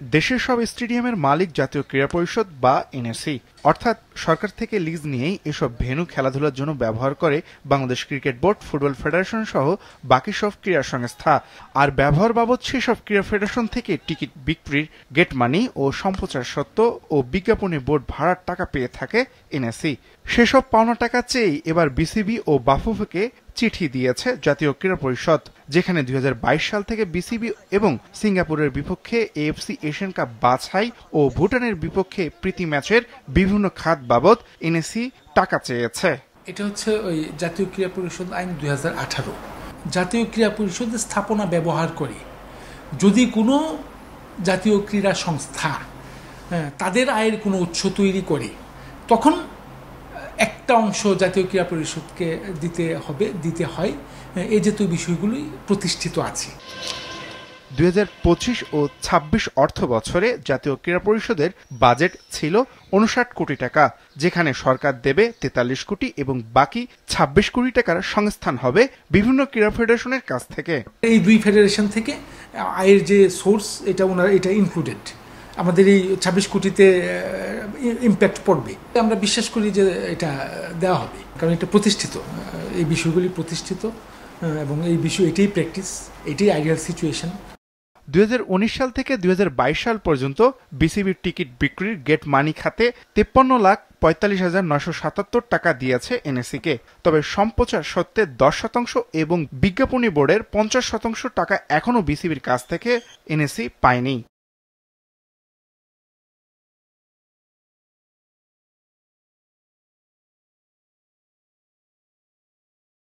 দেশের সব স্টেডিয়ামের মালিক জাতীয় ক্রীড়া পরিষদ বা এনএসি, অর্থাৎ সরকার থেকে লিজ নিয়েই এসব ভেন্যু খেলাধুলার জন্য ব্যবহার করে Bangladesh cricket board, football federation সহ বাকি সব ক্রীড়া সংস্থা। আর ব্যবহার বাবদ সেসব ক্রীড়া ফেডারেশন থেকে টিকিট বিক্রির গেট মানি ও সম্প্রচার সত্ত্ব ও বিজ্ঞাপনী বোর্ড ভাড়ার টাকা পেয়ে থাকে এনএসি। সেসব পাওনা টাকা চেয়েই এবার বিসিবি ও বাফুফেকে চিঠি দিয়েছে জাতীয় ক্রীড়া পরিষদ, যেখানে 2022 সাল থেকে বিসিবি এবং সিঙ্গাপুরের বিপক্ষে এএফসি এশিয়ান কাপ বাছাই ও ভুটানের বিপক্ষে প্রীতি ম্যাচের বিভিন্ন খাত বাবদ এনএসি টাকা চেয়েছে। এটা হচ্ছে ওই জাতীয় ক্রীড়া পরিষদ আইন 2018। জাতীয় ক্রীড়া পরিষদের স্থাপনা ব্যবহার করে যদি কোনো জাতীয় ক্রীড়া সংস্থা তাদের আয়ের কোনো উৎস তৈরি করে, তখন একটা অংশ জাতীয় ক্রীড়া পরিষদকে দিতে হয়। এই জাতীয় বিষয়গুলোই প্রতিষ্ঠিত আছে। 2025 ও 26 অর্থ বছরে জাতীয় ক্রীড়া পরিষদের বাজেট ছিল 59 কোটি টাকা, যেখানে সরকার দেবে 43 কোটি এবং বাকি 26 কোটি টাকার সংস্থান হবে বিভিন্ন ক্রীড়া ফেডারেশনের কাছ থেকে। এই দুই ফেডারেশন থেকে আয়ের যে সোর্স এটা ইনক্লুডেড। আমাদের এই 26 কোটিতে ইম্প্যাক্ট পড়বে। আমরা বিশ্বাস করি যে এটা দেওয়া হবে, কারণ এটা প্রতিষ্ঠিত, এই বিষয়গুলি প্রতিষ্ঠিত এবং এই বিষয় এটাই প্র্যাকটিস, এটাই আইডিয়াল সিচুয়েশন। 2019 সাল থেকে 2022 সাল পর্যন্ত বিসিবির টিকিট বিক্রির গেট মানি খাতে 53,45,977 টাকা দিয়েছে এনএসিকে। তবে সম্প্রচার সত্ত্বে 10% এবং বিজ্ঞাপনী বোর্ডের 50% টাকা এখনও বিসিবির কাছ থেকে এনএসি পায়নি।